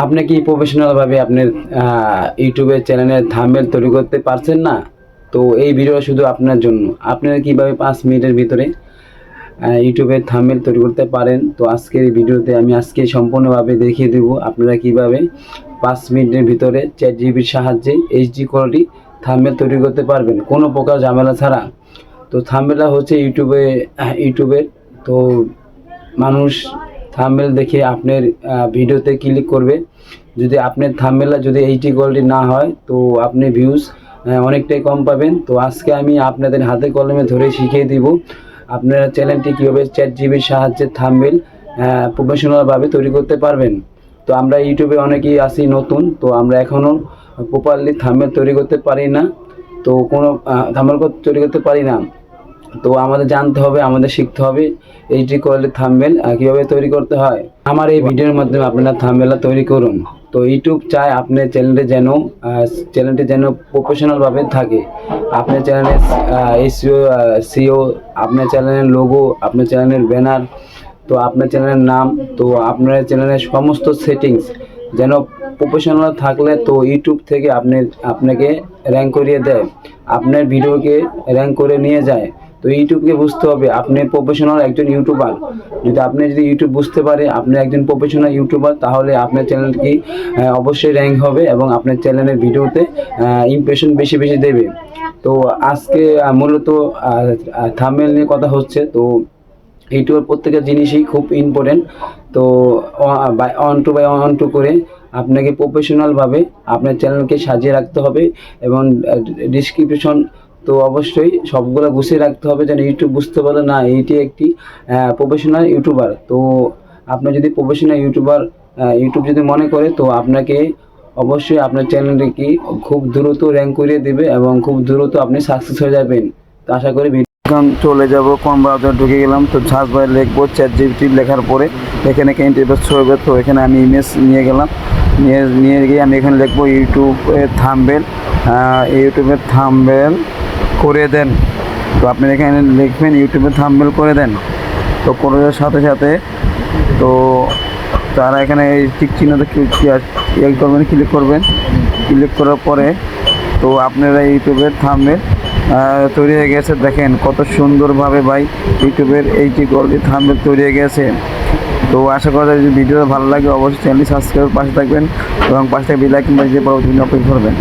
আপনি কি প্রফেশনালভাবে আপনার ইউটিউবের চ্যানেলের থাম্বনেল তৈরি করতে পারছেন না? তো এই ভিডিও শুধু আপনার জন্য। আপনারা কিভাবে 5 মিনিটের ভিতরে ইউটিউবের থাম্বনেল তৈরি করতে পারেন, তো আজকের এই ভিডিওতে আমি সম্পূর্ণভাবে দেখিয়ে দেব আপনারা কিভাবে 5 মিনিটের ভিতরে চ্যাটজিপিটির সাহায্যে এইচডি কোয়ালিটি থাম্বনেল তৈরি করতে পারবেন কোনো প্রকার ঝামেলা ছাড়া। তো থাম্বনেলটা হচ্ছে ইউটিউবের তো মানুষ থাম্বনেল দেখে আপনার ভিডিওতে ক্লিক করবে। যদি আপনার থাম্বনেলটা যদি এইচডি কোয়ালিটি না হয় তো আপনি ভিউজ অনেকটাই কম পাবেন। তো আজকে আমি আপনাদের হাতে কলমে ধরে শিখিয়ে দিব আপনারা চ্যানেলটি কীভাবে চ্যাটজিপিটির সাহায্যে থাম্বনেল প্রফেশনালভাবে তৈরি করতে পারবেন। তো আমরা ইউটিউবে অনেকেই আছি নতুন, তো আমরা এখনও প্রপারলি থাম্বনেল তৈরি করতে পারি না, তো কোনো থাম্বনেল তৈরি করতে পারি না। তো আমাদের জানতে হবে, আমাদের শিখতে হবে এইচডি কোয়ালিটির থাম্বনেল কীভাবে তৈরি করতে হয়। আমার এই ভিডিওর মাধ্যমে আপনারা থাম্বনেলটা তৈরি করুন। তো ইউটিউব চায় আপনার চ্যানেলটি যেন প্রফেশনালভাবে থাকে। আপনার চ্যানেলের এসইও, সিও, আপনার চ্যানেলের লোগো, আপনার চ্যানেলের ব্যানার, তো আপনার চ্যানেলের নাম, তো আপনার চ্যানেলের সমস্ত সেটিংস যেন প্রফেশনাল থাকলে তো ইউটিউব থেকে আপনাকে র্যাঙ্ক করিয়ে দেয়, আপনার ভিডিওকে র্যাঙ্ক করে নিয়ে যায়। তো ইউটিউবকে বুঝতে হবে আপনি প্রফেশনাল একজন ইউটিউবার। যদি ইউটিউব বুঝতে পারে আপনি একজন প্রফেশনাল ইউটিউবার, তাহলে আপনার চ্যানেলটি অবশ্যই র্যাঙ্ক হবে এবং আপনার চ্যানেলের ভিডিওতে ইমপ্রেশন বেশি বেশি দেবে। তো আজকে মূলত থাম্বনেল নিয়ে কথা হচ্ছে। তো ইউটিউবের প্রত্যেকটা জিনিসই খুব ইম্পর্টেন্ট। তো অন টু করে আপনাকে প্রফেশনালভাবে আপনার চ্যানেলকে সাজিয়ে রাখতে হবে এবং ডিসক্রিপশন তো অবশ্যই সবগুলো গুছিয়ে রাখতে হবে যেন ইউটিউব বুঝতে পারে না এইটি একটি প্রফেশনাল ইউটিউবার। তো আপনি যদি প্রফেশনাল ইউটিউব যদি মনে করে তো আপনাকে অবশ্যই আপনার চ্যানেলটি খুব দ্রুত র্যাঙ্ক করিয়ে দেবে এবং খুব দ্রুত আপনি সাকসেস হয়ে যাবেন। তো আশা করি এখন চলে যাব, কোন ব্রাউজার ঢুকে গেলাম, তো সার্চ বারে লিখবো চ্যাটজিপিটি, লেখার পরে এখানে ইন্টারফেস শো হবে। তো এখানে আমি ইমেজ নিয়ে গেলাম, নিয়ে গিয়ে আমি এখানে লিখবো ইউটিউবের থাম্বনেল করে দেন। তো আপনি এখানে লিখবেন ইউটিউবের থাম্বনেল করে দেন। তো করে দেওয়ার সাথে সাথে তো তারা এখানে এই টিক চিহ্নতে ক্লিক করবেন। ক্লিক করার পরে তো আপনারা ইউটিউবের থাম্বনেল তৈরি হয়ে গেছে। দেখেন কত সুন্দরভাবে ভাই ইউটিউবের এইচডি কোয়ালিটি থাম্বনেল তৈরি হয়ে গেছে। তো আশা করা যায় যদি ভিডিওটা ভালো লাগে অবশ্যই চ্যানেলটি সাবস্ক্রাইব পাশে থাকবেন এবং পাশে বেল আইকন বাজিয়ে পরবর্তী অপেক্ষা করবেন।